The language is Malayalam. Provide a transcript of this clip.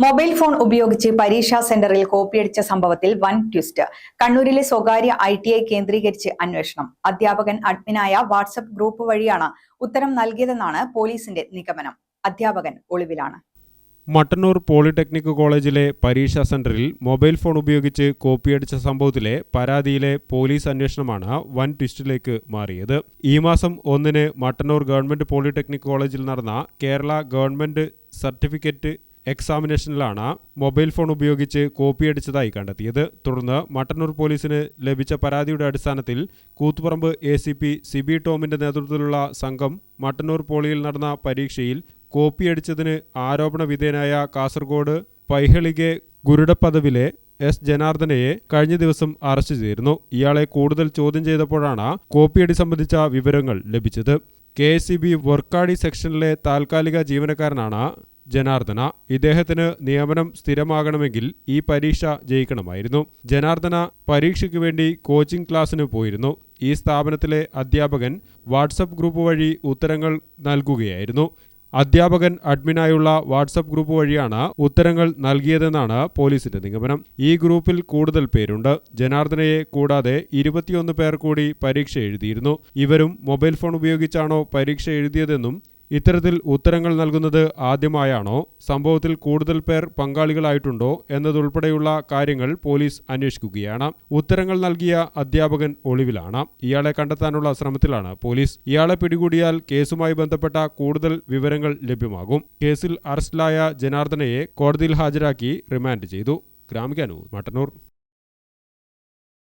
മൊബൈൽ ഫോൺ ഉപയോഗിച്ച് പരീക്ഷാ സെന്ററിൽ കോപ്പിയടിച്ച സംഭവത്തിൽ വൻ ട്വിസ്റ്റ്. കണ്ണൂരിലെ സ്വകാര്യ ITI കേന്ദ്രീകരിച്ച് അന്വേഷണം. അധ്യാപകൻ അഡ്മിനായ വാട്സ്ആപ്പ് ഗ്രൂപ്പ് വഴിയാണ് ഉത്തരം നൽകിയതെന്നാണ് പോലീസിന്റെ നിഗമനം. അധ്യാപകൻ ഒളിവിലാണ്. മട്ടന്നൂർ പോളിടെക്നിക് കോളേജിലെ പരീക്ഷാ സെന്ററിൽ മൊബൈൽ ഫോൺ ഉപയോഗിച്ച് കോപ്പിയടിച്ച സംഭവത്തിലെ പരാതിയിലെ പോലീസ് അന്വേഷണമാണ് വൻ ട്വിസ്റ്റിലേക്ക് മാറിയത്. ഈ മാസം 1-ന് മട്ടന്നൂർ ഗവൺമെന്റ് പോളിടെക്നിക് കോളേജിൽ നടന്ന കേരള ഗവൺമെന്റ് സർട്ടിഫിക്കറ്റ് എക്സാമിനേഷനിലാണ് മൊബൈൽ ഫോൺ ഉപയോഗിച്ച് കോപ്പിയടിച്ചതായി കണ്ടെത്തിയത്. തുടർന്ന് മട്ടന്നൂർ പോലീസിന് ലഭിച്ച പരാതിയുടെ അടിസ്ഥാനത്തിൽ കൂത്തുപറമ്പ് ACP സിബി ടോമിന്റെ നേതൃത്വത്തിലുള്ള സംഘം മട്ടന്നൂർ പോളിയിൽ നടന്ന പരീക്ഷയിൽ കോപ്പിയടിച്ചതിന് ആരോപണ വിധേയനായ കാസർഗോഡ് പൈഹളികെ ഗുരുഡപ്പദവിലെ S. ജനാർദ്ദനയെ കഴിഞ്ഞ ദിവസം അറസ്റ്റ് ചെയ്തിരുന്നു. ഇയാളെ കൂടുതൽ ചോദ്യം ചെയ്തപ്പോഴാണ് കോപ്പിയടി സംബന്ധിച്ച വിവരങ്ങൾ ലഭിച്ചത്. KSEB വർക്കാടി സെക്ഷനിലെ താൽക്കാലിക ജീവനക്കാരനാണ് ജനാർദ്ദന. ഇദ്ദേഹത്തിന് നിയമനം സ്ഥിരമാകണമെങ്കിൽ ഈ പരീക്ഷ ജയിക്കണമായിരുന്നു. ജനാർദ്ദന പരീക്ഷയ്ക്ക് വേണ്ടി കോച്ചിംഗ് ക്ലാസ്സിന് പോയിരുന്നു. ഈ സ്ഥാപനത്തിലെ അധ്യാപകൻ വാട്സപ്പ് ഗ്രൂപ്പ് വഴി ഉത്തരങ്ങൾ നൽകുകയായിരുന്നു. അധ്യാപകൻ അഡ്മിനായുള്ള വാട്സപ്പ് ഗ്രൂപ്പ് വഴിയാണ് ഉത്തരങ്ങൾ നൽകിയതെന്നാണ് പോലീസിന്റെ നിഗമനം. ഈ ഗ്രൂപ്പിൽ കൂടുതൽ പേരുണ്ട്. ജനാർദ്ദനയെ കൂടാതെ 21 പേർ കൂടി പരീക്ഷ എഴുതിയിരുന്നു. ഇവരും മൊബൈൽ ഫോൺ ഉപയോഗിച്ചാണോ പരീക്ഷ എഴുതിയതെന്നും ഇത്തരത്തിൽ ഉത്തരങ്ങൾ നൽകുന്നത് ആദ്യമായാണോ, സംഭവത്തിൽ കൂടുതൽ പേർ പങ്കാളികളായിട്ടുണ്ടോ എന്നതുൾപ്പെടെയുള്ള കാര്യങ്ങൾ പോലീസ് അന്വേഷിക്കുകയാണ്. ഉത്തരങ്ങൾ നൽകിയ അധ്യാപകൻ ഒളിവിലാണ്. ഇയാളെ കണ്ടെത്താനുള്ള ശ്രമത്തിലാണ് പോലീസ്. ഇയാളെ പിടികൂടിയാൽ കേസുമായി ബന്ധപ്പെട്ട കൂടുതൽ വിവരങ്ങൾ ലഭ്യമാകും. കേസിൽ അറസ്റ്റിലായ ജനാർദ്ദനയെ കോടതിയിൽ ഹാജരാക്കി റിമാൻഡ് ചെയ്തു. ഗ്രാമിക ന്യൂസ്, മട്ടന്നൂർ.